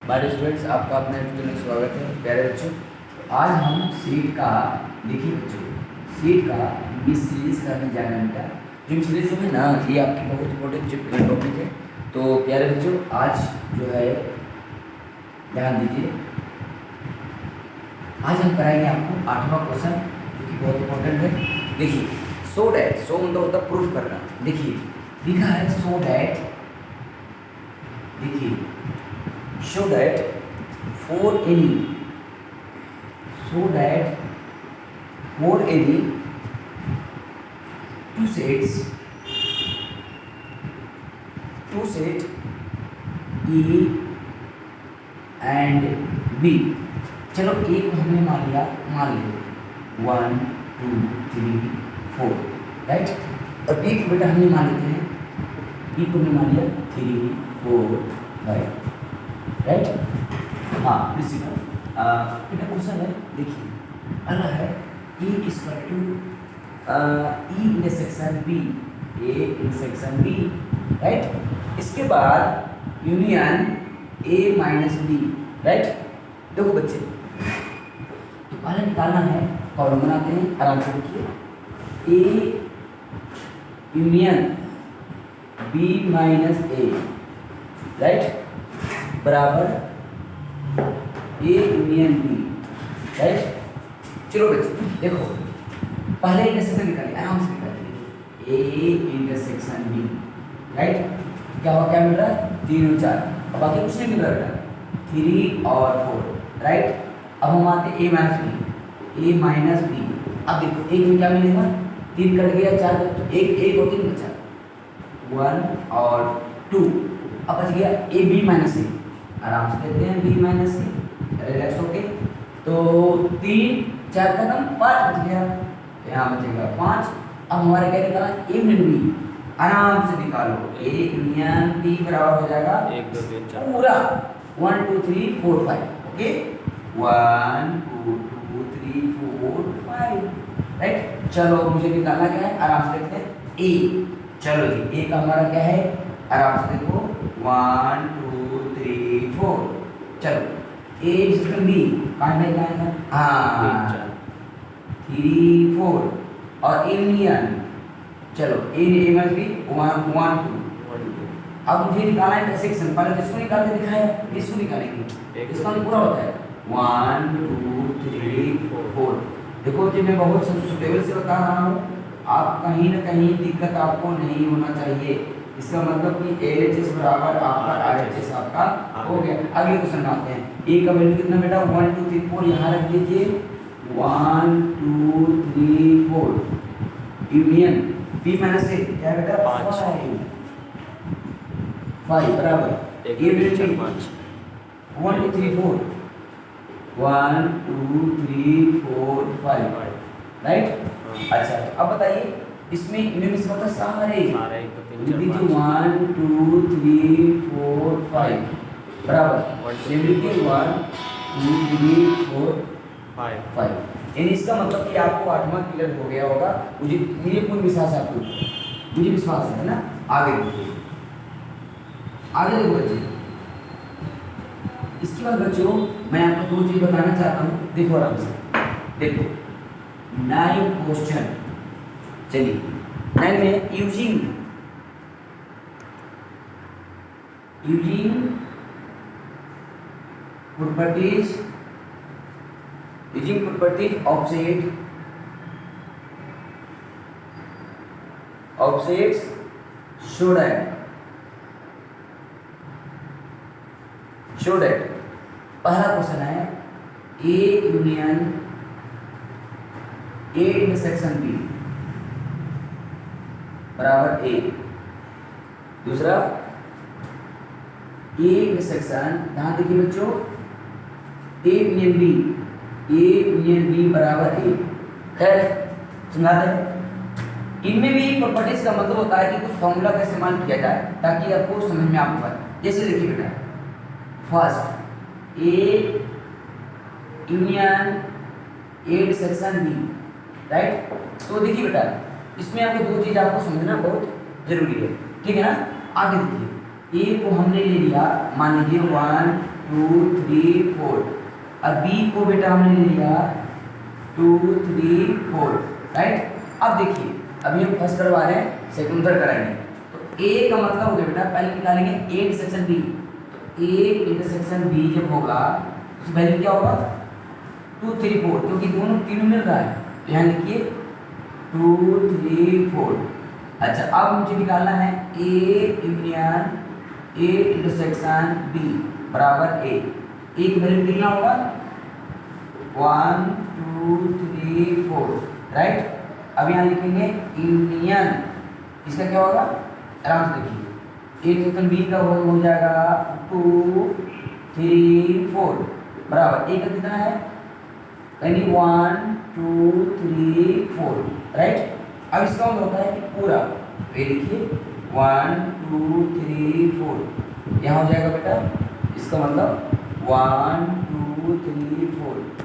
हमारे स्टूडेंट्स, आपका अपने वीडियो में स्वागत है। प्यारे बच्चों, आज हम सीट का देखिए बच्चों, सीट का मिसलीज करने जा रहे हैं बेटा। जो मिसलीज जो है ना, ये आपकी बहुत इंपॉर्टेंट टॉपिक है। तो प्यारे बच्चों, आज जो है ध्यान दीजिए, आज हम कराएंगे आपको 8वां क्वेश्चन जो कि बहुत इंपॉर्टेंट है। देखिए, सो डैट, सो मतलब होता है प्रूफ करना। देखिए लिखा है सो डैट, देखिए show that for any two sets A and B। चलो A को हमने मान लिया 1 2 3 4, राइट। और B को बेटा हमने मान लेते हैं, B को हमने मान लिया 3 4 5, राइट। हाँ, प्रिंसिपल बेटा क्वेश्चन है, देखिए अगला है E equal to E intersection B, A intersection B, right. इसके बाद union A minus B, right. देखो बच्चे, तो पहले निकालना है, कॉलम बनाते हैं, आराम से देखिए। A union B minus A, right, बराबर A यूनियन B, राइट। चलो बच्चे देखो, पहले इंटरसेक्शन निकालिए, आराम से निकालिए। A intersection B, right. क्या हुआ, क्या मिल रहा है 3 और 4, अब बाकी कुछ नहीं मिल रहा बेटा, 3 और 4, राइट। अब हम आते हैं A माइनस B। अब देखो एक में क्या मिलेगा, 3 कट गया, 4 तो एक और 3 बचा, 1 और 2। अब बच गया A B माइनस C, आराम से लेते हैं B माइनस C, रिलैक्स होके। तो 3 4 का कम 5 बच गया, यहाँ बचेगा 5। अब हमारे क्या निकाला, A यूनियन B, आराम से निकालो। A यूनियन B बराबर हो जाएगा 1 2 3 4 पूरा 1 2 3 4 5, ओके। 1 2 3 4 5, राइट। चलो मुझे निकालना क्या है, आराम से देखते हैं A। चलो जी, A का हमारा क्या है, आराम से देखो 1 2 3 4। चलो A इंटरसेक्शन B कहाँ है, हाँ 3 4, और यूनियन, चलो A माइनस B 1 2। अब मुझे निकालना है इंटरसेक्शन, पहले किसको निकाल के दिखाया, इसको निकालेंगे, इसका पूरा होता है 1 2 3 4। देखो जी, मैं बहुत सुटेबल से बता रहा हूँ, आप कहीं ना कहीं दिक्कत आपको नहीं होना चाहिए। इसका मतलब कि LHS बराबर आपका RHS आपका हो गया। अगले क्वेश्चन आते हैं। A का वैल्यू कितना बेटा, 1 2 3 4, यहाँ रख दीजिए 1 2 3 4। यूनियन B माइनस A क्या है बेटा, 5 बराबर 1 2 3 4 5 1 2 3 4 1 2 3 4 5, राइट। अच्छा, तो अब बताइए इसमें यूनियन इसका होता है सारे 1 2 3 4 5 बराबर 1 2 3 4 5। यानी इसका मतलब कि आपको 8वां क्लियर हो गया होगा, मुझे पूर्ण विश्वास है आपको, मुझे विश्वास है ना। आगे देखिए, आगे देखो बच्चे, इसके बाद बच्चों मैं आपको 2 चीज बताना चाहता हूँ। देखो आराम से देखो, 9 क्वेश्चन, चलिए 9 में using properties of sets show that पहला क्वेश्चन है A union A intersection B बराबर A। दूसरा A इंटरसेक्शन, ध्यान देखिए बच्चों, A यूनियन B बराबर A। खैर समझाते हैं, इनमें भी प्रॉपर्टीज का मतलब होता है कि कुछ फॉर्मूला का इस्तेमाल किया जाए ताकि आपको समझ में आ पाए। जैसे देखिए बेटा, first A union A intersection B, right. तो देखिए बेटा, इसमें आपको 2 चीज आपको समझना बहुत जरूरी है, ठीक है ना। आगे देखिए, ए को हमने ले लिया, मान लीजिए 1 2 3 4। अब बी को बेटा हमने ले लिया 2 3 4, राइट। अब देखिए अभी हम फर्स्ट करवा रहे हैं, सेकंड थर्ड कराएंगे। तो ए का मतलब हो गया बेटा, पहले निकालेंगे ए इंटरसेक्शन बी। तो ए इंटरसेक्शन बी जब होगा तो वैल्यू क्या होगा 2 3 4, क्योंकि दोनों तीनों मिल रहा है। तो यहाँ लिखिए 2 3 4। अच्छा अब मुझे निकालना है A union A intersection B बराबर ए। ए की वैल्यू कितना होगा 1 2 3 4, राइट। अब यहाँ लिखेंगे यूनियन, इसका क्या होगा आराम से देखिए, ए इंटरसेक्शन बी का हो जाएगा 2 3 4 बराबर ए का कितना है यानी 1 2 3 4, राइट। अब इसका मतलब होता है कि पूरा, ये लिखिए 1 2 3 4, यहाँ हो जाएगा बेटा, इसका मतलब 1 2 3 4।